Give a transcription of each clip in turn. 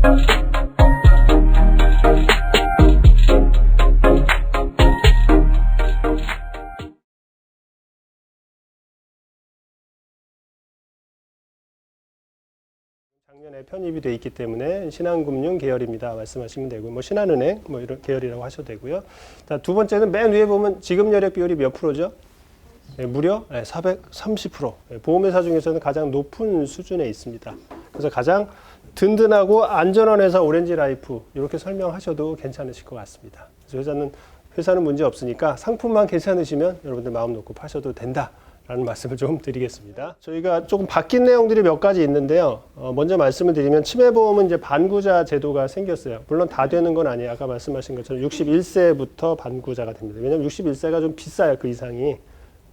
작년에 편입이 돼 있기 때문에 신한금융 계열입니다. 말씀하시면 되고, 뭐 신한은행 뭐 이런 계열이라고 하셔도 되고요. 자, 두 번째는 맨 위에 보면 지급 여력 비율이 몇 프로죠? 네, 무려 430%. 보험회사 중에서는 가장 높은 수준에 있습니다. 그래서 가장 든든하고 안전한 회사 오렌지라이프 이렇게 설명하셔도 괜찮으실 것 같습니다. 그래서 회사는 문제 없으니까 상품만 괜찮으시면 여러분들 마음 놓고 파셔도 된다. 라는 말씀을 좀 드리겠습니다. 저희가 조금 바뀐 내용들이 몇 가지 있는데요. 먼저 말씀을 드리면 치매보험은 이제 반구자 제도가 생겼어요. 물론 다 되는 건 아니에요. 아까 말씀하신 것처럼 61세부터 반구자가 됩니다. 왜냐하면 61세가 좀 비싸요. 그 이상이.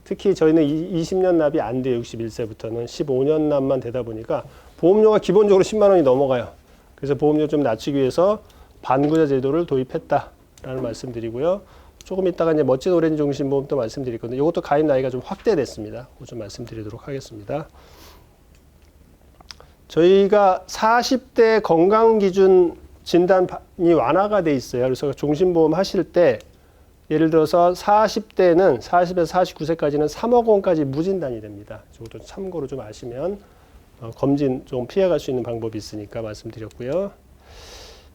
특히 저희는 20년 납이 안 돼요. 61세부터는 15년 납만 되다 보니까 보험료가 기본적으로 10만 원이 넘어가요. 그래서 보험료 좀 낮추기 위해서 반구자 제도를 도입했다라는 말씀드리고요. 조금 이따가 이제 멋진 오렌지 종신보험도 말씀드릴 건데 이것도 가입 나이가 좀 확대됐습니다. 그거 좀 말씀드리도록 하겠습니다. 저희가 40대 건강기준 진단이 완화가 돼 있어요. 그래서 종신보험 하실 때 예를 들어서 40대는 40에서 49세까지는 3억 원까지 무진단이 됩니다. 이것도 참고로 좀 아시면 검진 좀 피해갈 수 있는 방법이 있으니까 말씀드렸고요.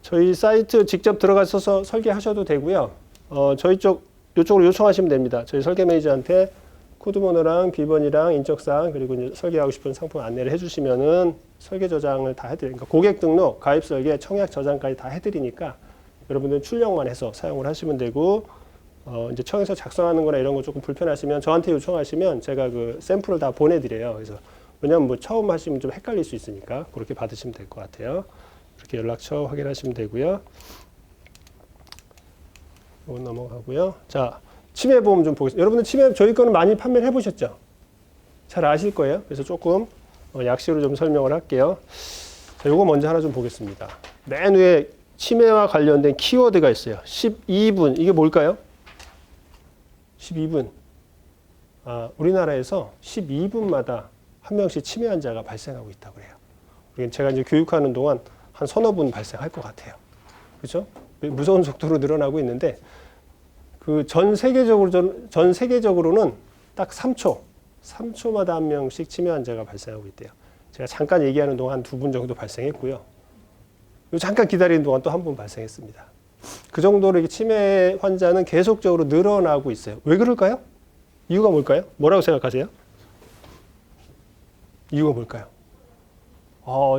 저희 사이트 직접 들어가셔서 설계하셔도 되고요. 저희 이쪽으로 요청하시면 됩니다. 저희 설계 매니저한테 코드번호랑 비번이랑 인적사항 그리고 이제 설계하고 싶은 상품 안내를 해주시면은 설계 저장을 다 해드리니까 고객 등록, 가입 설계, 청약 저장까지 다 해드리니까 여러분들 출력만 해서 사용을 하시면 되고 이제 청에서 작성하는 거나 이런 거 조금 불편하시면 저한테 요청하시면 제가 그 샘플을 다 보내드려요. 그래서 왜냐면 뭐 처음 하시면 좀 헷갈릴 수 있으니까 그렇게 받으시면 될 것 같아요. 이렇게 연락처 확인하시면 되고요. 이거 넘어가고요. 자, 치매보험 좀 보겠습니다. 여러분들 치매 저희 거는 많이 판매를 해보셨죠? 잘 아실 거예요. 그래서 조금 약식으로 좀 설명을 할게요. 자, 요거 먼저 하나 좀 보겠습니다. 맨 위에 치매와 관련된 키워드가 있어요. 12분. 이게 뭘까요? 12분. 우리나라에서 12분마다 한 명씩 치매 환자가 발생하고 있다고 해요. 제가 이제 교육하는 동안 한 서너 분 발생할 것 같아요. 그렇죠? 무서운 속도로 늘어나고 있는데 그 전 세계적으로는 딱 3초마다 한 명씩 치매 환자가 발생하고 있대요. 제가 잠깐 얘기하는 동안 한 2분 정도 발생했고요. 잠깐 기다리는 동안 또 한 분 발생했습니다. 그 정도로 치매 환자는 계속적으로 늘어나고 있어요. 왜 그럴까요? 이유가 뭘까요? 뭐라고 생각하세요? 이유가 뭘까요?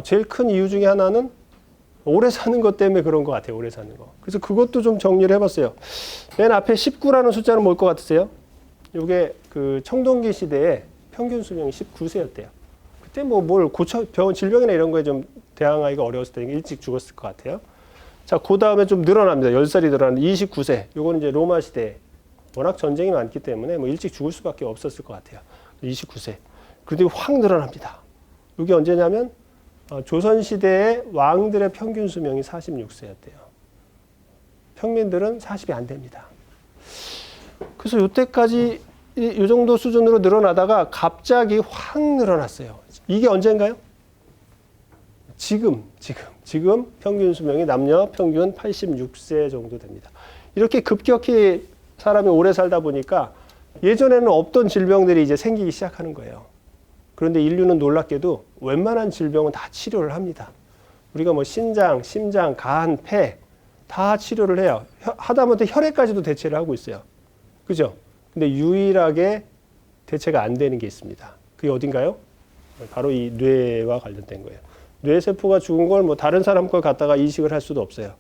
제일 큰 이유 중에 하나는 오래 사는 것 때문에 그런 것 같아요. 오래 사는 거. 그래서 그것도 좀 정리를 해봤어요. 맨 앞에 19라는 숫자는 뭘 것 같으세요? 이게 그 청동기 시대에 평균 수명이 19세였대요. 그때 뭘 질병이나 이런 거에 좀 대항하기가 어려웠을 때 일찍 죽었을 것 같아요. 자, 그 다음에 좀 늘어납니다. 10살이 늘어나는 29세. 요거는 이제 로마 시대에 워낙 전쟁이 많기 때문에 일찍 죽을 수밖에 없었을 것 같아요. 29세. 그런데 확 늘어납니다. 이게 언제냐면 조선시대의 왕들의 평균 수명이 46세였대요. 평민들은 40이 안 됩니다. 그래서 이때까지 이 정도 수준으로 늘어나다가 갑자기 확 늘어났어요. 이게 언젠가요? 지금 평균 수명이 남녀 평균 86세 정도 됩니다. 이렇게 급격히 사람이 오래 살다 보니까 예전에는 없던 질병들이 이제 생기기 시작하는 거예요. 그런데 인류는 놀랍게도 웬만한 질병은 다 치료를 합니다. 우리가 뭐 신장, 심장, 간, 폐 다 치료를 해요. 하다못해 혈액까지도 대체를 하고 있어요. 그죠? 근데 유일하게 대체가 안 되는 게 있습니다. 그게 어딘가요? 바로 이 뇌와 관련된 거예요. 뇌세포가 죽은 걸 뭐 다른 사람 걸 갖다가 이식을 할 수도 없어요.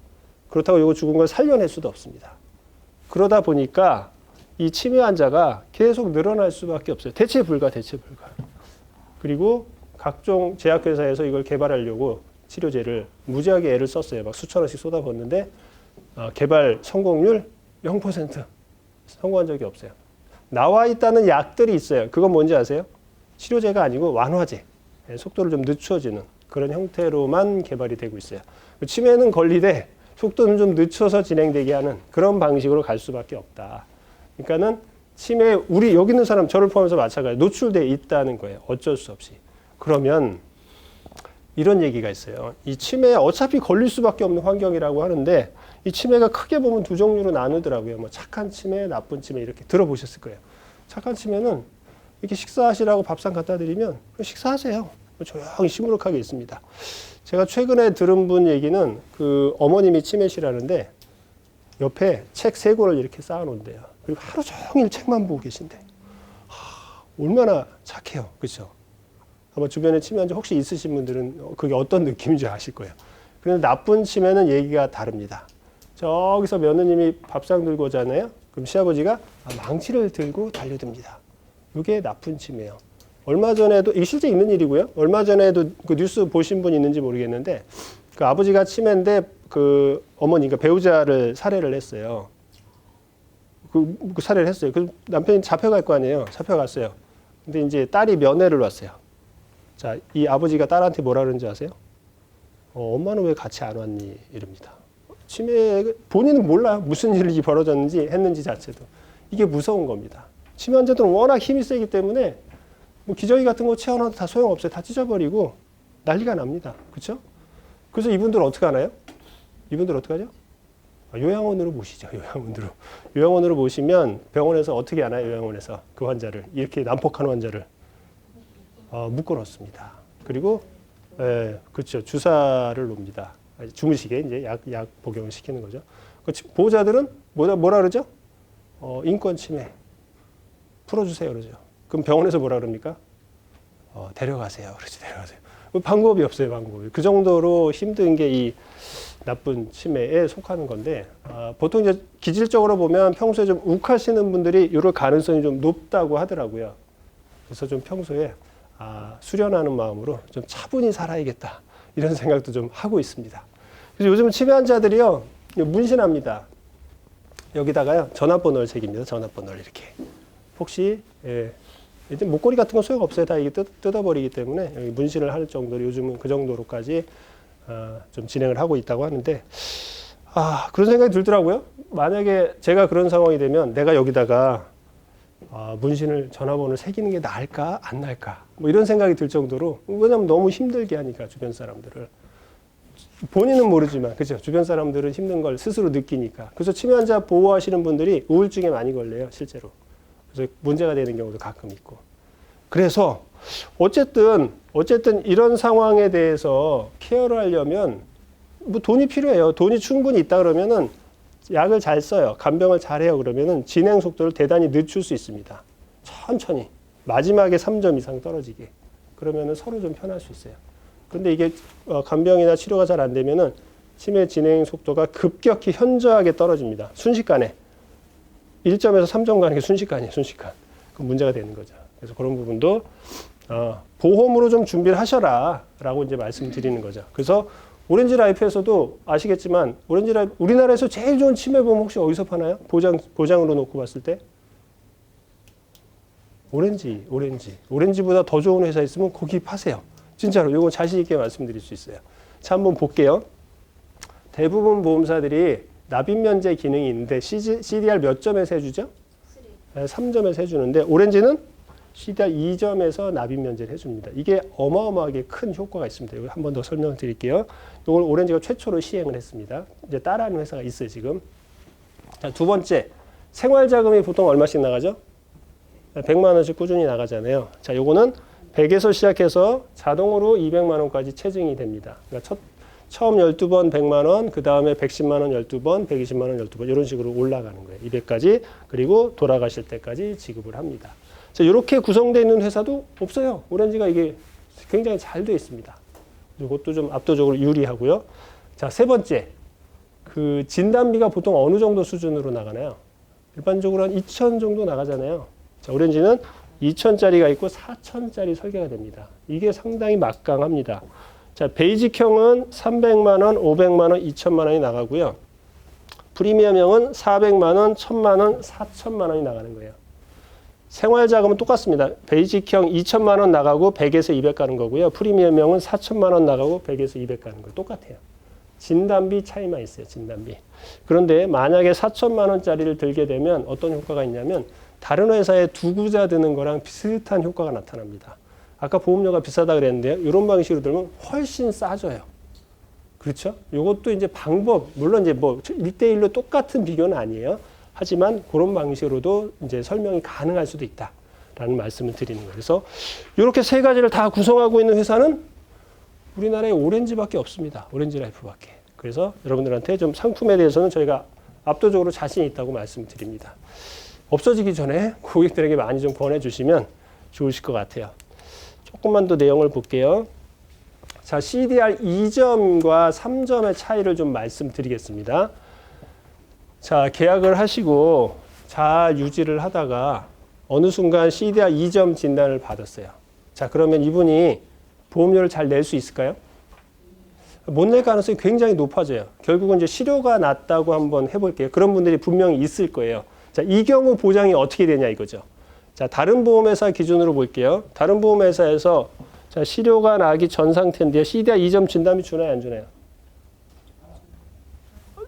그렇다고 이거 죽은 걸 살려낼 수도 없습니다. 그러다 보니까 이 치매 환자가 계속 늘어날 수밖에 없어요. 대체 불가. 그리고 각종 제약회사에서 이걸 개발하려고 치료제를 무지하게 애를 썼어요. 막 수천 원씩 쏟아붓는데 개발 성공률 0%. 성공한 적이 없어요. 나와 있다는 약들이 있어요. 그건 뭔지 아세요? 치료제가 아니고 완화제. 속도를 좀 늦춰지는 그런 형태로만 개발이 되고 있어요. 치매는 걸리되 속도는 좀 늦춰서 진행되게 하는 그런 방식으로 갈 수밖에 없다. 그러니까는 치매, 우리 여기 있는 사람 저를 포함해서 마찬가지로 노출돼 있다는 거예요. 어쩔 수 없이. 그러면 이런 얘기가 있어요. 이 치매에 어차피 걸릴 수밖에 없는 환경이라고 하는데 이 치매가 크게 보면 두 종류로 나누더라고요. 뭐 착한 치매, 나쁜 치매 이렇게 들어보셨을 거예요. 착한 치매는 이렇게 식사하시라고 밥상 갖다 드리면 식사하세요. 조용히 시무룩하게 있습니다. 제가 최근에 들은 분 얘기는 그 어머님이 치매시라는데 옆에 책 3권을 이렇게 쌓아놓은대요. 그리고 하루 종일 책만 보고 계신대. 얼마나 착해요. 그렇죠? 아마 주변에 치매 환자 혹시 있으신 분들은 그게 어떤 느낌인지 아실 거예요. 그런데 나쁜 치매는 얘기가 다릅니다. 저기서 며느님이 밥상 들고 오잖아요. 그럼 시아버지가 망치를 들고 달려듭니다. 이게 나쁜 치매예요. 얼마 전에도, 이게 실제 있는 일이고요. 얼마 전에도 그 뉴스 보신 분 있는지 모르겠는데 그 아버지가 치매인데 그 어머니가 배우자를 살해를 했어요. 그 살해를 했어요. 그 남편이 잡혀갈 거 아니에요. 잡혀갔어요. 근데 이제 딸이 면회를 왔어요. 자, 이 아버지가 딸한테 뭐라 그러는지 아세요? 엄마는 왜 같이 안 왔니? 이럽니다. 치매, 본인은 몰라요. 무슨 일이 벌어졌는지 했는지 자체도. 이게 무서운 겁니다. 치매 환자들은 워낙 힘이 세기 때문에 뭐 기저귀 같은 거 채워놔도 다 소용없어요. 다 찢어버리고 난리가 납니다. 그렇죠? 그래서 이분들 어떻게 하나요? 이분들 어떻게 하죠? 요양원으로 모시죠. 요양원으로. 요양원으로 모시면 병원에서 어떻게 하나요? 요양원에서 그 환자를 이렇게 난폭한 환자를 묶어놓습니다. 그리고 그렇죠. 주사를 놓습니다. 주무시게 이제 약 복용을 시키는 거죠. 그 보호자들은 뭐라 그러죠? 인권 침해 풀어주세요 그러죠. 그럼 병원에서 뭐라 그럽니까? 데려가세요. 그렇지, 데려가세요. 방법이 없어요, 방법이. 그 정도로 힘든 게 이 나쁜 치매에 속하는 건데, 보통 이제 기질적으로 보면 평소에 좀 욱하시는 분들이 이럴 가능성이 좀 높다고 하더라고요. 그래서 좀 평소에 수련하는 마음으로 좀 차분히 살아야겠다. 이런 생각도 좀 하고 있습니다. 그래서 요즘 치매 환자들이요, 문신합니다. 여기다가요, 전화번호를 새깁니다. 전화번호를 이렇게. 혹시, 이제 목걸이 같은 건 소용없어요. 다 이게 뜯어버리기 때문에 여기 문신을 할 정도로 요즘은 그 정도로까지 좀 진행을 하고 있다고 하는데, 그런 생각이 들더라고요. 만약에 제가 그런 상황이 되면 내가 여기다가 문신을 전화번호를 새기는 게 나을까 안 나을까 뭐 이런 생각이 들 정도로, 왜냐하면 너무 힘들게 하니까 주변 사람들을. 본인은 모르지만 그죠, 주변 사람들은 힘든 걸 스스로 느끼니까. 그래서 치매 환자 보호하시는 분들이 우울증에 많이 걸려요, 실제로. 그래서 문제가 되는 경우도 가끔 있고. 그래서 어쨌든 이런 상황에 대해서 케어를 하려면 뭐 돈이 필요해요. 돈이 충분히 있다 그러면은 약을 잘 써요. 간병을 잘 해요. 그러면은 진행 속도를 대단히 늦출 수 있습니다. 천천히. 마지막에 3점 이상 떨어지게. 그러면은 서로 좀 편할 수 있어요. 근데 이게 간병이나 치료가 잘 안 되면은 치매 진행 속도가 급격히 현저하게 떨어집니다. 순식간에. 1점에서 3점 가는 게 순식간이에요. 순식간. 그럼 문제가 되는 거죠. 그래서 그런 부분도 보험으로 좀 준비를 하셔라 라고 이제 말씀드리는 거죠. 그래서 오렌지 라이프에서도 아시겠지만 오렌지 라이프, 우리나라에서 제일 좋은 치매 보험 혹시 어디서 파나요? 보장으로 놓고 봤을 때? 오렌지보다 더 좋은 회사 있으면 거기 파세요. 진짜로 이건 자신 있게 말씀드릴 수 있어요. 자, 한번 볼게요. 대부분 보험사들이 납입 면제 기능이 있는데 CDR 몇 점에서 해주죠? 3점에서 해주는데 오렌지는 CDR 2점에서 납입 면제를 해줍니다. 이게 어마어마하게 큰 효과가 있습니다. 이거 한 번 더 설명을 드릴게요. 이걸 오렌지가 최초로 시행을 했습니다. 이제 따라하는 회사가 있어요, 지금. 자, 두 번째, 생활자금이 보통 얼마씩 나가죠? 100만 원씩 꾸준히 나가잖아요. 자, 요거는 100에서 시작해서 자동으로 200만 원까지 체증이 됩니다. 그러니까 처음 12번 100만 원, 그 다음에 110만 원 12번, 120만 원 12번 이런 식으로 올라가는 거예요. 200까지. 그리고 돌아가실 때까지 지급을 합니다. 자, 이렇게 구성되어 있는 회사도 없어요. 오렌지가 이게 굉장히 잘 되어 있습니다. 이것도 좀 압도적으로 유리하고요. 자, 세 번째. 그 진단비가 보통 어느 정도 수준으로 나가나요? 일반적으로 한 2천 정도 나가잖아요. 자, 오렌지는 2천짜리가 있고 4천짜리 설계가 됩니다. 이게 상당히 막강합니다. 자, 베이직형은 300만 원, 500만 원, 2천만 원이 나가고요. 프리미엄형은 400만 원, 1000만 원, 4천만 원이 나가는 거예요. 생활자금은 똑같습니다. 베이직형 2천만 원 나가고 100에서 200 가는 거고요. 프리미엄형은 4천만 원 나가고 100에서 200 가는 거 똑같아요. 진단비 차이만 있어요. 진단비. 그런데 만약에 4천만 원짜리를 들게 되면 어떤 효과가 있냐면 다른 회사에 두 구자 드는 거랑 비슷한 효과가 나타납니다. 아까 보험료가 비싸다 그랬는데요. 이런 방식으로 들면 훨씬 싸져요. 그렇죠? 이것도 이제 방법, 물론 이제 뭐 1대1로 똑같은 비교는 아니에요. 하지만 그런 방식으로도 이제 설명이 가능할 수도 있다라는 말씀을 드리는 거예요. 그래서 이렇게 세 가지를 다 구성하고 있는 회사는 우리나라에 오렌지밖에 없습니다. 오렌지 라이프밖에. 그래서 여러분들한테 좀 상품에 대해서는 저희가 압도적으로 자신 있다고 말씀드립니다. 없어지기 전에 고객들에게 많이 좀 권해주시면 좋으실 것 같아요. 조금만 더 내용을 볼게요. 자, CDR 2점과 3점의 차이를 좀 말씀드리겠습니다. 자, 계약을 하시고 잘 유지를 하다가 어느 순간 CDR 2점 진단을 받았어요. 자, 그러면 이분이 보험료를 잘 낼 수 있을까요? 못 낼 가능성이 굉장히 높아져요. 결국은 이제 실효가 낮다고 한번 해볼게요. 그런 분들이 분명히 있을 거예요. 자, 이 경우 보장이 어떻게 되냐 이거죠. 자, 다른 보험회사 기준으로 볼게요. 다른 보험회사에서 자, 실효가 나기 전 상태인데요. CDR 2점 진단비 주나요, 안 주나요?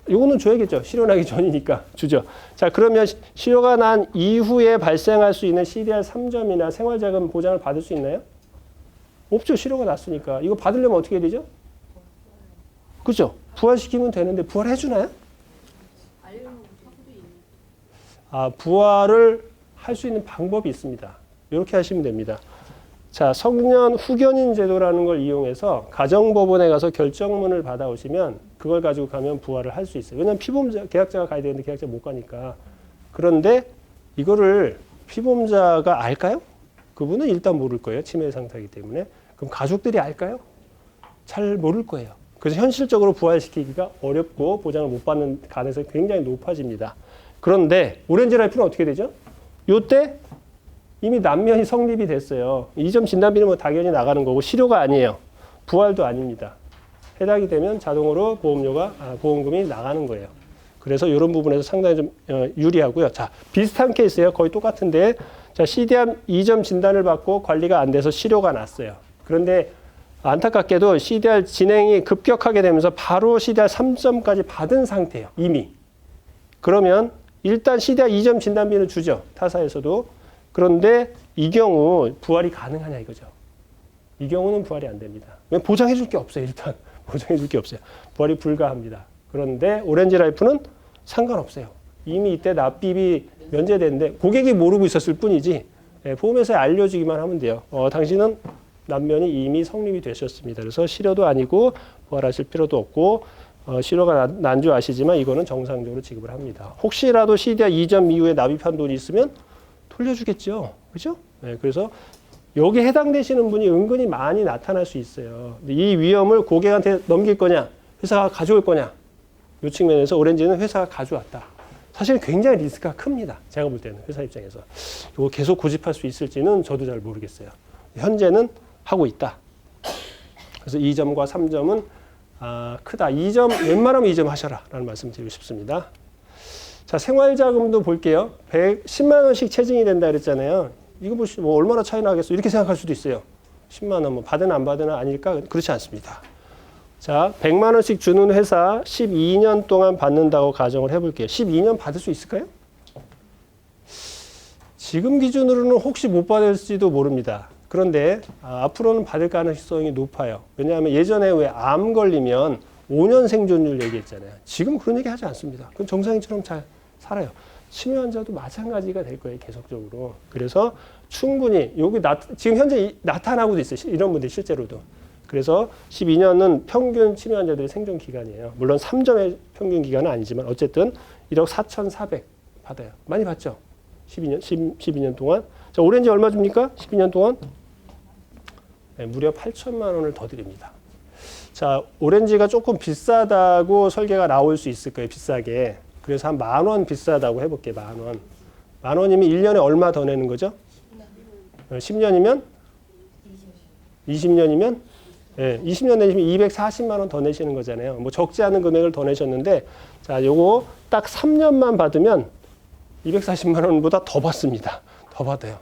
이거는 줘야겠죠. 실효 나기 전이니까 주죠. 자, 그러면 실효가 난 이후에 발생할 수 있는 CDR 3점이나 생활자금 보장을 받을 수 있나요? 없죠. 실효가 났으니까. 이거 받으려면 어떻게 해야 되죠? 그죠? 부활시키면 되는데 부활해 주나요? 아, 부활을 할 수 있는 방법이 있습니다. 이렇게 하시면 됩니다. 자, 성년 후견인 제도라는 걸 이용해서 가정법원에 가서 결정문을 받아오시면 그걸 가지고 가면 부활을 할 수 있어요. 왜냐하면 피보험자, 계약자가 가야 되는데 계약자 못 가니까. 그런데 이거를 피보험자가 알까요? 그분은 일단 모를 거예요. 치매 상태이기 때문에. 그럼 가족들이 알까요? 잘 모를 거예요. 그래서 현실적으로 부활시키기가 어렵고 보장을 못 받는 가능성이 굉장히 높아집니다. 그런데 오렌지 라이프는 어떻게 되죠? 요때 이미 난면이 성립이 됐어요. 2점 진단비는 뭐 당연히 나가는 거고 실효가 아니에요. 부활도 아닙니다. 해당이 되면 자동으로 보험금이 나가는 거예요. 그래서 이런 부분에서 상당히 좀 유리하고요. 자, 비슷한 케이스예요. 거의 똑같은데 자, CDR 2점 진단을 받고 관리가 안 돼서 실효가 났어요. 그런데 안타깝게도 CDR 진행이 급격하게 되면서 바로 CDR 3점까지 받은 상태예요. 이미. 그러면 일단 CDR 2점 진단비는 주죠. 타사에서도. 그런데 이 경우 부활이 가능하냐 이거죠. 이 경우는 부활이 안 됩니다. 왜? 보장해 줄 게 없어요. 일단 보장해 줄 게 없어요. 부활이 불가합니다. 그런데 오렌지 라이프는 상관없어요. 이미 이때 납입이 면제됐는데 고객이 모르고 있었을 뿐이지 보험회사에 알려주기만 하면 돼요. 당신은 난면이 이미 성립이 되셨습니다. 그래서 실효도 아니고 부활하실 필요도 없고 실효가 난 줄 아시지만 이거는 정상적으로 지급을 합니다. 혹시라도 CDR 2점 이후에 납입한 돈이 있으면 돌려주겠죠. 그죠? 네, 그래서 여기에 해당되시는 분이 은근히 많이 나타날 수 있어요. 이 위험을 고객한테 넘길 거냐, 회사가 가져올 거냐. 이 측면에서 오렌지는 회사가 가져왔다. 사실 굉장히 리스크가 큽니다. 제가 볼 때는 회사 입장에서. 이거 계속 고집할 수 있을지는 저도 잘 모르겠어요. 현재는 하고 있다. 그래서 2점과 3점은 크다. 2점, 웬만하면 2점 하셔라. 라는 말씀 드리고 싶습니다. 자, 생활자금도 볼게요. 10만 원씩 체증이 된다 그랬잖아요. 이거 뭐 얼마나 차이 나겠어? 이렇게 생각할 수도 있어요. 10만 원, 뭐 받으나 안 받으나 아닐까? 그렇지 않습니다. 자, 100만 원씩 주는 회사 12년 동안 받는다고 가정을 해볼게요. 12년 받을 수 있을까요? 지금 기준으로는 혹시 못 받을지도 모릅니다. 그런데 앞으로는 받을 가능성이 높아요. 왜냐하면 예전에 왜 암 걸리면 5년 생존율 얘기했잖아요. 지금 그런 얘기 하지 않습니다. 그건 정상인처럼 잘 살아요. 치매 환자도 마찬가지가 될 거예요. 계속적으로. 그래서 충분히 여기 지금 현재 나타나고도 있어요. 이런 분들이 실제로도. 그래서 12년은 평균 치매 환자들의 생존 기간이에요. 물론 3점의 평균 기간은 아니지만 어쨌든 1억 4,400 받아요. 많이 받죠? 12년 동안. 자, 오렌지 얼마 줍니까? 12년 동안? 네, 무려 8천만 원을 더 드립니다. 자, 오렌지가 조금 비싸다고 설계가 나올 수 있을 거예요. 비싸게. 그래서 한 10,000원 비싸다고 해볼게요. 10,000원. 10,000원이면 1년에 얼마 더 내는 거죠? 10년이면? 20년이면? 네, 20년 내시면 240만 원 더 내시는 거잖아요. 뭐 적지 않은 금액을 더 내셨는데, 자, 요거 딱 3년만 받으면 240만 원보다 더 받습니다. 더 받아요.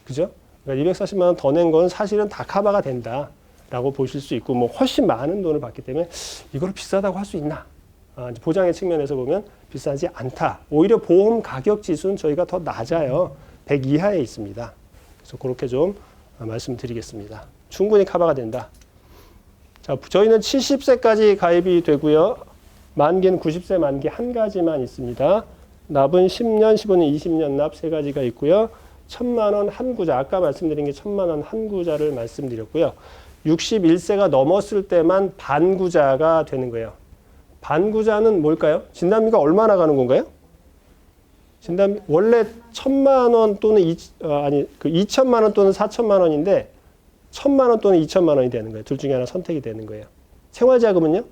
그죠? 그러니까 240만 원 더 낸 건 사실은 다 커버가 된다라고 보실 수 있고, 뭐 훨씬 많은 돈을 받기 때문에 이걸 비싸다고 할 수 있나? 보장의 측면에서 보면 비싸지 않다. 오히려 보험 가격 지수는 저희가 더 낮아요. 100 이하에 있습니다. 그래서 그렇게 좀 말씀드리겠습니다. 충분히 커버가 된다. 자, 저희는 70세까지 가입이 되고요. 만기는 90세 만기 한 가지만 있습니다. 납은 10년, 15년, 20년 납 세 가지가 있고요. 1,000만 원 한 구자, 아까 말씀드린 게 1,000만 원 한 구자를 말씀드렸고요. 61세가 넘었을 때만 반구자가 되는 거예요. 반구자는 뭘까요? 진단비가 얼마 나가는 건가요? 진단비 원래 1,000만 원 또는 2천만 원 또는 4천만 원인데 1,000만 원 또는 2천만 원이 되는 거예요. 둘 중에 하나 선택이 되는 거예요. 생활자금은요?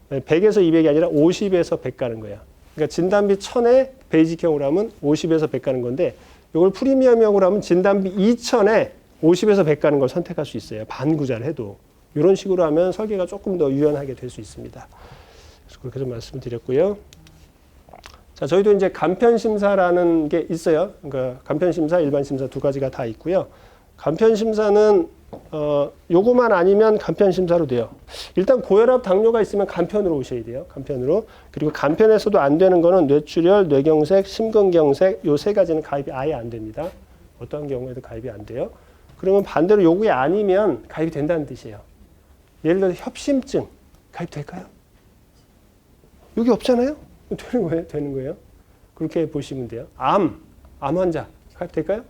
100에서 200이 아니라 50에서 100 가는 거예요. 그러니까 진단비 1,000에 베이직형으로 하면 50에서 100 가는 건데 이걸 프리미엄형으로 하면 진단비 2,000에 50에서 100 가는 걸 선택할 수 있어요. 반구자를 해도. 이런 식으로 하면 설계가 조금 더 유연하게 될 수 있습니다. 그래서 그렇게 좀 말씀드렸고요. 자, 저희도 이제 간편심사라는 게 있어요. 그러니까 간편심사, 일반심사 두 가지가 다 있고요. 간편심사는 요거만 아니면 간편심사로 돼요. 일단 고혈압, 당뇨가 있으면 간편으로 오셔야 돼요. 간편으로. 그리고 간편에서도 안 되는 거는 뇌출혈, 뇌경색, 심근경색 요 세 가지는 가입이 아예 안 됩니다. 어떠한 경우에도 가입이 안 돼요. 그러면 반대로 요게 아니면 가입이 된다는 뜻이에요. 예를 들어 협심증 가입될까요? 여기 없잖아요? 되는 거예요? 되는 거예요? 그렇게 보시면 돼요. 암 환자 가입될까요?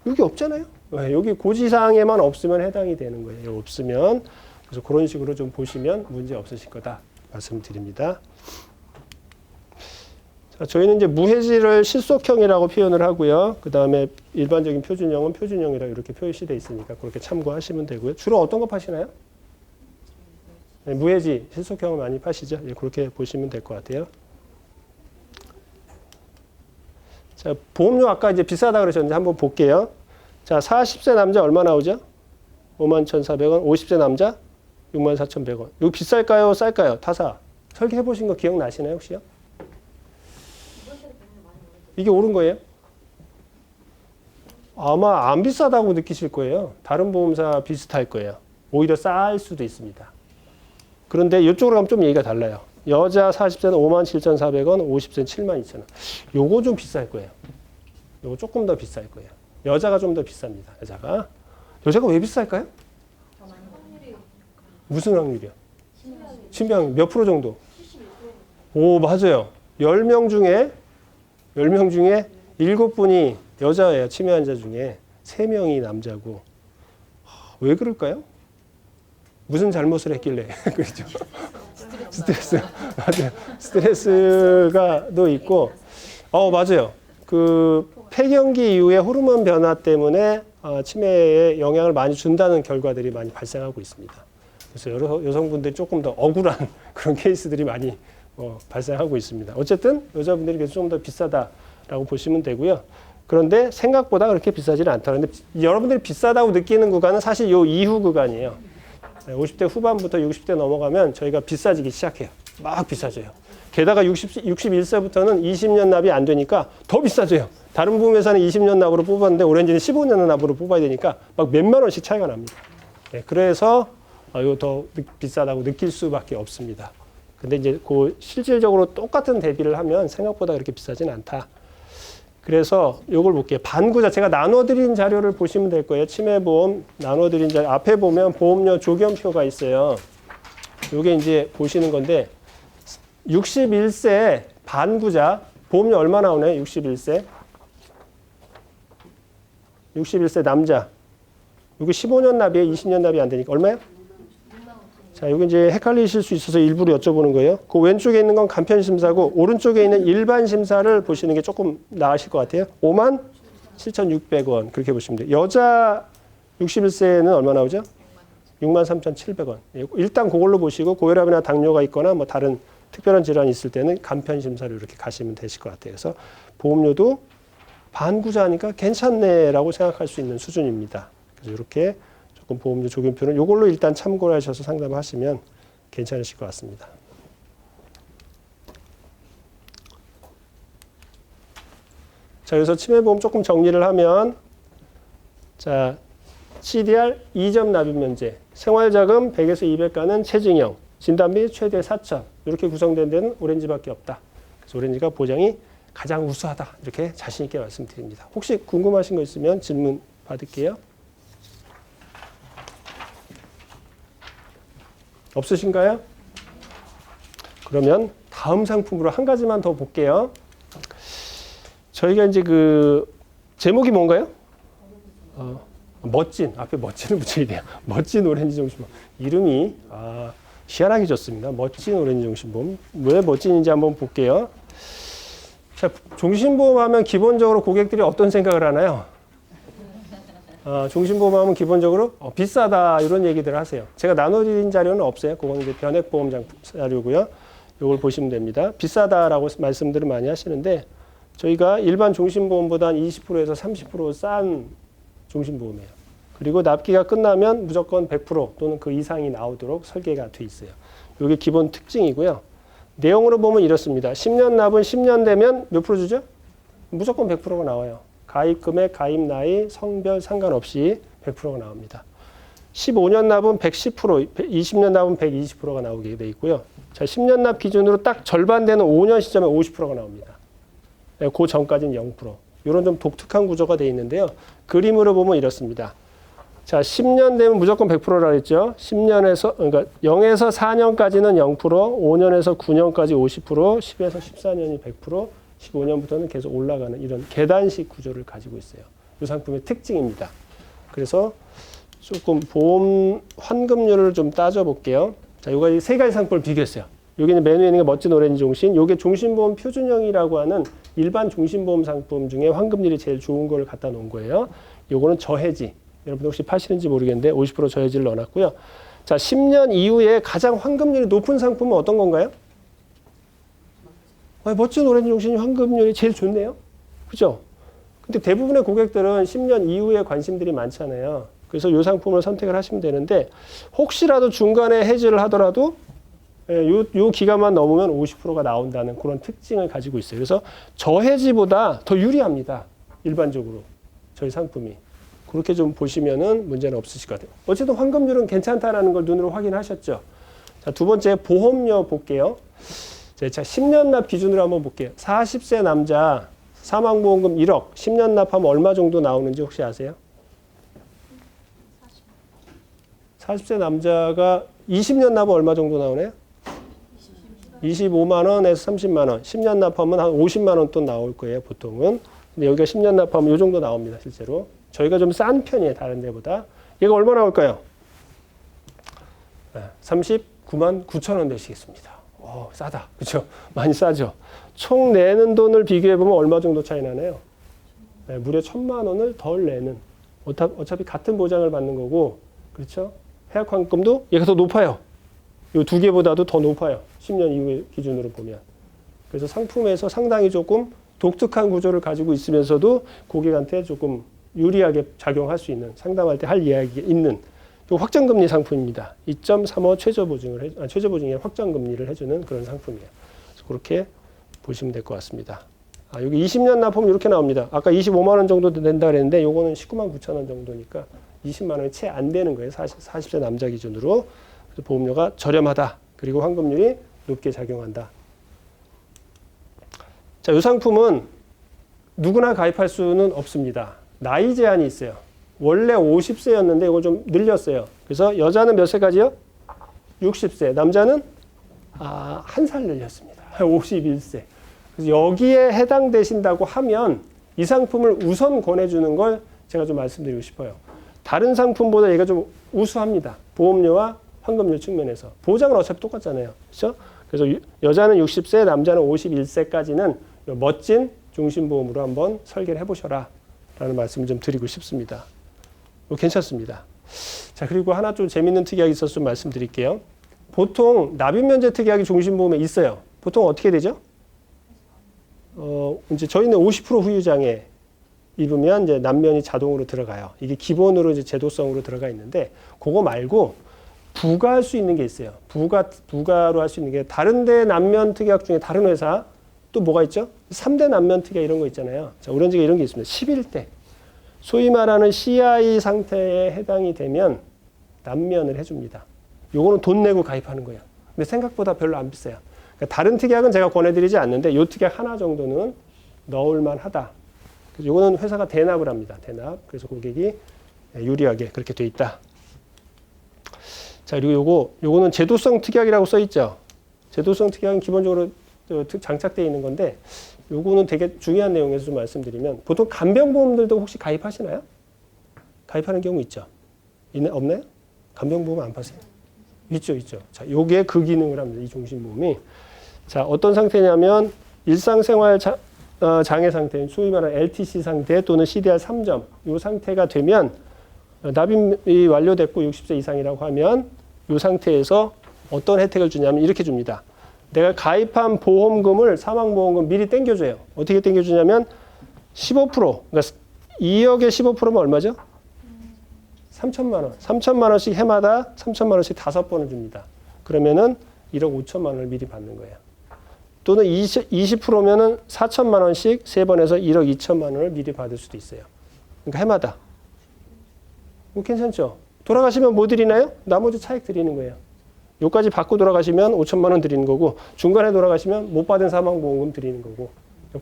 여기 없잖아요? 네, 여기 고지사항에만 없으면 해당이 되는 거예요. 없으면. 그래서 그런 식으로 좀 보시면 문제 없으실 거다 말씀드립니다. 자, 저희는 이제 무해지를 실속형이라고 표현을 하고요. 그 다음에 일반적인 표준형은 표준형이라고 이렇게 표시되어 있으니까 그렇게 참고하시면 되고요. 주로 어떤 거 파시나요? 네, 무해지, 실속형을 많이 파시죠. 예, 그렇게 보시면 될 것 같아요. 자, 보험료 아까 이제 비싸다 그러셨는데 한번 볼게요. 자, 40세 남자 얼마 나오죠? 51,400원. 50세 남자 64,100원. 이거 비쌀까요? 쌀까요? 타사. 설계해 보신 거 기억나시나요, 혹시요? 이게 오른 거예요? 아마 안 비싸다고 느끼실 거예요. 다른 보험사 비슷할 거예요. 오히려 쌀 수도 있습니다. 그런데 이쪽으로 가면 좀 얘기가 달라요. 여자 40세는 57,400원, 50세는 72,000원. 요거 좀 비쌀 거예요. 요거 조금 더 비쌀 거예요. 여자가 좀 더 비쌉니다. 여자가 왜 비쌀까요? 무슨 확률이요? 치명률 몇 프로 정도? 오, 맞아요. 10명 중에 7분이 여자예요. 치매 환자 중에 3명이 남자고. 왜 그럴까요? 무슨 잘못을 했길래 그렇죠? 스트레스. 맞아요. 스트레스가 또 있고. 맞아요. 그 폐경기 이후에 호르몬 변화 때문에 치매에 영향을 많이 준다는 결과들이 많이 발생하고 있습니다. 그래서 여성분들이 조금 더 억울한 그런 케이스들이 많이 발생하고 있습니다. 어쨌든 여자분들이 그래서 좀 더 비싸다라고 보시면 되고요. 그런데 생각보다 그렇게 비싸지는 않다. 그런데 여러분들이 비싸다고 느끼는 구간은 사실 요 이후 구간이에요. 50대 후반부터 60대 넘어가면 저희가 비싸지기 시작해요. 막 비싸져요. 게다가 61세부터는 20년 납이 안 되니까 더 비싸져요. 다른 보험회사는 20년 납으로 뽑았는데 오렌지는 15년 납으로 뽑아야 되니까 막 몇만 원씩 차이가 납니다. 네, 그래서 이거 더 비싸다고 느낄 수밖에 없습니다. 근데 이제 그 실질적으로 똑같은 대비를 하면 생각보다 그렇게 비싸진 않다. 그래서 요걸 볼게요. 반구자 제가 나눠드린 자료를 보시면 될 거예요. 치매보험 나눠드린 자료 앞에 보면 보험료 조견표가 있어요. 요게 이제 보시는 건데 61세 반구자 보험료 얼마 나오나요? 61세 남자. 이거 15년 납이에요? 20년 납이 안 되니까 얼마예요? 자, 여기 이제 헷갈리실 수 있어서 일부러 여쭤보는 거예요. 그 왼쪽에 있는 건 간편심사고 오른쪽에 있는 일반심사를 보시는 게 조금 나으실 것 같아요. 57,600원 그렇게 보시면 돼요. 여자 61세는 얼마 나오죠? 63,700원. 일단 그걸로 보시고 고혈압이나 당뇨가 있거나 뭐 다른 특별한 질환이 있을 때는 간편심사로 이렇게 가시면 되실 것 같아요. 그래서 보험료도 반구자니까 괜찮네라고 생각할 수 있는 수준입니다. 그래서 이렇게 조금 보험료 조견표는 이걸로 일단 참고를 하셔서 상담하시면 괜찮으실 것 같습니다. 자, 그래서 치매보험 조금 정리를 하면 자, CDR 2점 납입 면제, 생활자금 100에서 200 가는 체증형, 진단비 최대 4천 이렇게 구성된 데는 오렌지밖에 없다. 그래서 오렌지가 보장이 가장 우수하다. 이렇게 자신 있게 말씀드립니다. 혹시 궁금하신 거 있으면 질문 받을게요. 없으신가요? 그러면 다음 상품으로 한 가지만 더 볼게요. 저희가 이제 그 제목이 뭔가요? 멋진, 앞에 멋진을 붙여야 돼요. 멋진 오렌지 종신보험. 이름이 희한하게 좋습니다. 멋진 오렌지 종신보험. 왜 멋진인지 한번 볼게요. 자, 종신보험 하면 기본적으로 고객들이 어떤 생각을 하나요? 종신보험 하면 기본적으로 비싸다 이런 얘기들 하세요. 제가 나눠드린 자료는 없어요. 그건 이제 변액보험 자료고요. 이걸 보시면 됩니다. 비싸다라고 말씀들을 많이 하시는데 저희가 일반 종신보험보다 20%에서 30% 싼 종신보험이에요. 그리고 납기가 끝나면 무조건 100% 또는 그 이상이 나오도록 설계가 돼 있어요. 이게 기본 특징이고요. 내용으로 보면 이렇습니다. 10년 납은 10년 되면 몇 프로 주죠? 무조건 100%가 나와요. 가입 금액, 가입 나이, 성별 상관없이 100%가 나옵니다. 15년 납은 110%, 20년 납은 120%가 나오게 돼 있고요. 자, 10년 납 기준으로 딱 절반 되는 5년 시점에 50%가 나옵니다. 그 전까지는 0%. 이런 좀 독특한 구조가 되어 있는데요. 그림으로 보면 이렇습니다. 자, 10년 되면 무조건 100%라고 했죠. 10년에서, 그러니까 0에서 4년까지는 0%, 5년에서 9년까지 50%, 10에서 14년이 100%, 15년부터는 계속 올라가는 이런 계단식 구조를 가지고 있어요. 이 상품의 특징입니다. 그래서 조금 보험 환급률을 좀 따져볼게요. 자, 요거 세 가지 상품을 비교했어요. 여기는 메뉴에 있는 게 멋진 오렌지 종신. 요게 종신보험 표준형이라고 하는 일반 종신보험 상품 중에 환급률이 제일 좋은 걸 갖다 놓은 거예요. 요거는 저해지. 여러분 혹시 파시는지 모르겠는데 50% 저해지를 넣어놨고요. 자, 10년 이후에 가장 환급률이 높은 상품은 어떤 건가요? 멋진 오렌지 종신이 환급률이 제일 좋네요. 그죠? 근데 대부분의 고객들은 10년 이후에 관심들이 많잖아요. 그래서 이 상품을 선택을 하시면 되는데 혹시라도 중간에 해지를 하더라도 요 기간만 넘으면 50%가 나온다는 그런 특징을 가지고 있어요. 그래서 저해지보다 더 유리합니다. 일반적으로 저희 상품이. 그렇게 좀 보시면은 문제는 없으실 것 같아요. 어쨌든 환급률은 괜찮다라는 걸 눈으로 확인하셨죠. 자, 두 번째 보험료 볼게요. 자, 10년 납 기준으로 한번 볼게요. 40세 남자 사망보험금 1억 10년 납하면 얼마 정도 나오는지 혹시 아세요? 40세 남자가 20년 납은 얼마 정도 나오나요? 25만 원에서 30만 원. 10년 납하면 한 50만 원 돈 나올 거예요, 보통은. 근데 여기가 10년 납하면 이 정도 나옵니다, 실제로. 저희가 좀 싼 편이에요, 다른 데보다. 얘가 얼마 나올까요? 39만 9천 원 되시겠습니다. 싸다. 그렇죠? 많이 싸죠? 총 내는 돈을 비교해보면 얼마 정도 차이 나나요? 무려 1,000만 원을 덜 내는. 어차피 같은 보장을 받는 거고, 그렇죠? 해약환급도 얘가 더 높아요. 이 두 개보다도 더 높아요. 10년 이후 기준으로 보면. 그래서 상품에서 상당히 조금 독특한 구조를 가지고 있으면서도 고객한테 조금 유리하게 작용할 수 있는, 상담할 때 할 이야기가 있는 확정금리 상품입니다. 2.35 최저보증이 확정금리를 해주는 그런 상품이에요. 그래서 그렇게 보시면 될 것 같습니다. 여기 20년 납하면 이렇게 나옵니다. 아까 25만 원 정도 된다 그랬는데 요거는 19만 9천 원 정도니까 20만 원이 채 안 되는 거예요. 40세 남자 기준으로. 그래서 보험료가 저렴하다. 그리고 환급률이 높게 작용한다. 자, 이 상품은 누구나 가입할 수는 없습니다. 나이 제한이 있어요. 원래 50세였는데 이걸 좀 늘렸어요. 그래서 여자는 몇 세까지요? 60세. 남자는 한 살 늘렸습니다. 51세. 그래서 여기에 해당되신다고 하면 이 상품을 우선 권해주는 걸 제가 좀 말씀드리고 싶어요. 다른 상품보다 얘가 좀 우수합니다. 보험료와 환급률 측면에서. 보장은 어차피 똑같잖아요. 그렇죠? 그래서 여자는 60세, 남자는 51세까지는 멋진 종신보험으로 한번 설계를 해보셔라 라는 말씀을 좀 드리고 싶습니다. 괜찮습니다. 자, 그리고 하나 좀 재밌는 특약이 있어서 좀 말씀드릴게요. 보통 납입면제 특약이 종신보험에 있어요. 보통 어떻게 되죠? 이제 저희는 50% 후유장애 입으면 이제 남면이 자동으로 들어가요. 이게 기본으로 이제 제도성으로 들어가 있는데 그거 말고 부가할 수 있는 게 있어요. 부가로 할 수 있는 게 다른 데 남면 특약 중에 다른 회사 또 뭐가 있죠? 3대 남면 특약 이런 거 있잖아요. 자, 오렌지가 이런 게 있습니다. 11대. 소위 말하는 CI 상태에 해당이 되면 남면을 해줍니다. 요거는 돈 내고 가입하는 거예요. 근데 생각보다 별로 안 비싸요. 그러니까 다른 특약은 제가 권해드리지 않는데 요 특약 하나 정도는 넣을만 하다. 그래서 요거는 회사가 대납을 합니다. 대납. 그래서 고객이 유리하게 그렇게 돼 있다. 자, 그리고 요거는 제도성 특약이라고 써 있죠. 제도성 특약은 기본적으로 장착되어 있는 건데 요거는 되게 중요한 내용에서 좀 말씀드리면 보통 간병보험들도 혹시 가입하시나요? 가입하는 경우 있죠. 없나요? 간병보험 안 파세요? 있죠. 자, 요게 그 기능을 합니다. 이 종신보험이. 자, 어떤 상태냐면 일상생활 장애 상태, 소위 말하는 LTC 상태 또는 CDR 3점 요 상태가 되면 납입이 완료됐고 60세 이상이라고 하면 이 상태에서 어떤 혜택을 주냐면 이렇게 줍니다. 내가 가입한 보험금을 사망보험금 미리 땡겨줘요. 어떻게 땡겨주냐면 15% 그러니까 2억에 15%면 얼마죠? 3천만 원. 3천만 원씩 해마다 3천만 원씩 5번을 줍니다. 그러면은 1억 5천만 원을 미리 받는 거예요. 또는 20%면은 4천만 원씩 3번에서 1억 2천만 원을 미리 받을 수도 있어요. 그러니까 해마다. 괜찮죠? 돌아가시면 뭐 드리나요? 나머지 차액 드리는 거예요. 요까지 받고 돌아가시면 5천만 원 드리는 거고 중간에 돌아가시면 못 받은 사망보험금 드리는 거고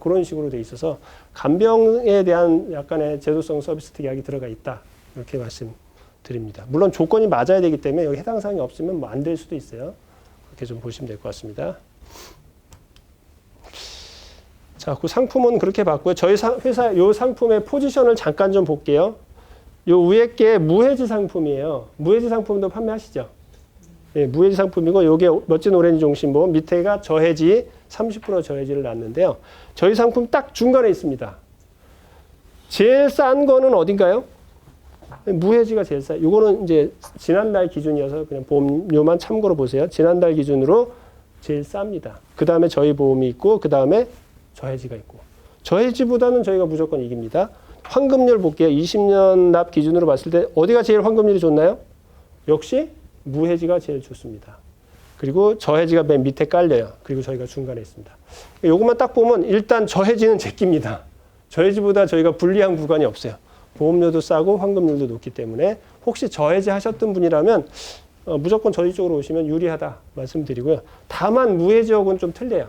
그런 식으로 돼 있어서 간병에 대한 약간의 제도성 서비스 특약이 들어가 있다. 이렇게 말씀드립니다. 물론 조건이 맞아야 되기 때문에 여기 해당 사항이 없으면 뭐 안 될 수도 있어요. 그렇게 좀 보시면 될 것 같습니다. 자, 그 상품은 그렇게 봤고요. 저희 회사 요 상품의 포지션을 잠깐 좀 볼게요. 요 위에 게 무해지 상품이에요. 무해지 상품도 판매하시죠? 네, 무해지 상품이고 요게 멋진 오렌지 종신보험 밑에가 저해지 30% 저해지를 놨는데요. 저희 상품 딱 중간에 있습니다. 제일 싼 거는 어딘가요? 무해지가 제일 싸요. 요거는 이제 지난달 기준이어서 그냥 보험료만 참고로 보세요. 지난달 기준으로 제일 쌉니다. 그 다음에 저희 보험이 있고 그 다음에 저해지가 있고 저해지보다는 저희가 무조건 이깁니다. 환급률 볼게요. 20년 납 기준으로 봤을 때 어디가 제일 환급률이 좋나요? 역시 무해지가 제일 좋습니다. 그리고 저해지가 맨 밑에 깔려요. 그리고 저희가 중간에 있습니다. 요것만 딱 보면 일단 저해지는 제끼입니다. 저해지보다 저희가 불리한 구간이 없어요. 보험료도 싸고 환급률도 높기 때문에 혹시 저해지 하셨던 분이라면 무조건 저희 쪽으로 오시면 유리하다 말씀드리고요. 다만 무해지하고는 좀 틀려요.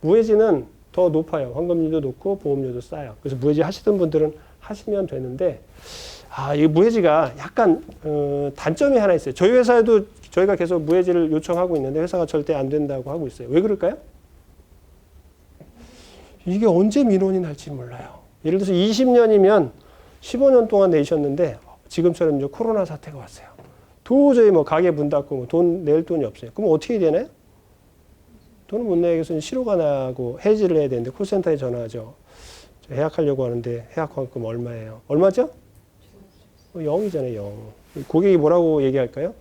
무해지는 더 높아요. 환급률도 높고 보험료도 싸요. 그래서 무해지 하시던 분들은 하시면 되는데 이 무해지가 약간 단점이 하나 있어요. 저희 회사에도 저희가 계속 무해지를 요청하고 있는데 회사가 절대 안 된다고 하고 있어요. 왜 그럴까요? 이게 언제 민원이 날지 몰라요. 예를 들어서 20년이면 15년 동안 내셨는데 지금처럼 이제 코로나 사태가 왔어요. 도저히 뭐 가게 문 닫고 뭐 돈 낼 돈이 없어요. 그럼 어떻게 되나요? 돈을 못 내겠으니 실효가 나고 해지를 해야 되는데 콜센터에 전화하죠. 해약하려고 하는데 해약 환급 얼마예요? 얼마죠? 0이잖아요. 0. 고객이 뭐라고 얘기할까요?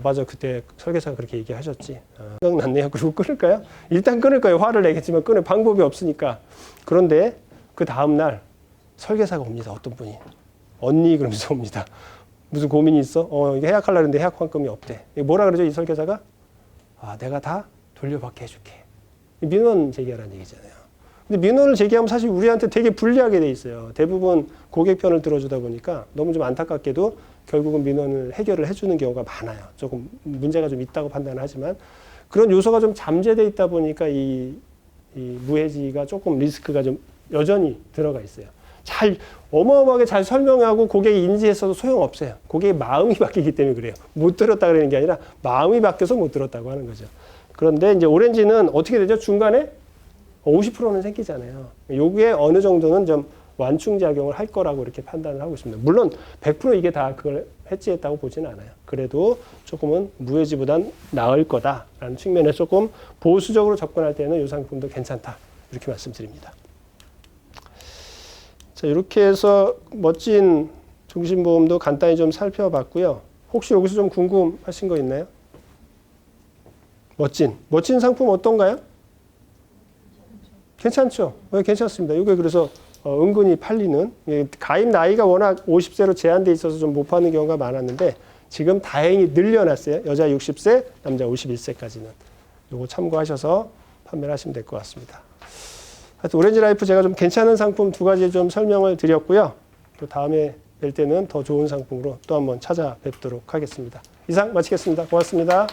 맞아. 그때 설계사가 그렇게 얘기하셨지. 생각났네요. 그리고 끊을까요? 일단 끊을 거예요. 화를 내겠지만 끊을 방법이 없으니까. 그런데 그 다음날 설계사가 옵니다. 어떤 분이. 언니 그러면서 옵니다. 무슨 고민이 있어? 이게 해약하려고 했는데 해약 환급이 없대. 뭐라 그러죠? 이 설계사가? 내가 다 돌려받게 해줄게. 민원 제기하라는 얘기잖아요. 근데 민원을 제기하면 사실 우리한테 되게 불리하게 돼 있어요. 대부분 고객 편을 들어주다 보니까 너무 좀 안타깝게도 결국은 민원을 해결을 해주는 경우가 많아요. 조금 문제가 좀 있다고 판단하지만 그런 요소가 좀 잠재돼 있다 보니까 이 무해지가 조금 리스크가 좀 여전히 들어가 있어요. 어마어마하게 잘 설명하고 고객이 인지했어도 소용없어요. 고객의 마음이 바뀌기 때문에 그래요. 못 들었다 그러는 게 아니라 마음이 바뀌어서 못 들었다고 하는 거죠. 그런데 이제 오렌지는 어떻게 되죠? 중간에 50%는 생기잖아요. 요게 어느 정도는 좀 완충작용을 할 거라고 이렇게 판단을 하고 있습니다. 물론 100% 이게 다 그걸 해지했다고 보지는 않아요. 그래도 조금은 무해지보단 나을 거다라는 측면에서 조금 보수적으로 접근할 때는 이 상품도 괜찮다. 이렇게 말씀드립니다. 자, 이렇게 해서 멋진 종신보험도 간단히 좀 살펴봤고요. 혹시 여기서 좀 궁금하신 거 있나요? 멋진 상품 어떤가요? 괜찮죠? 괜찮습니다. 이게 그래서 은근히 팔리는 가입 나이가 워낙 50세로 제한돼 있어서 좀 못 파는 경우가 많았는데 지금 다행히 늘려놨어요. 여자 60세, 남자 51세까지는. 이거 참고하셔서 판매를 하시면 될 것 같습니다. 하여튼 오렌지 라이프 제가 좀 괜찮은 상품 2가지 좀 설명을 드렸고요. 또 다음에 뵐 때는 더 좋은 상품으로 또 한번 찾아뵙도록 하겠습니다. 이상 마치겠습니다. 고맙습니다.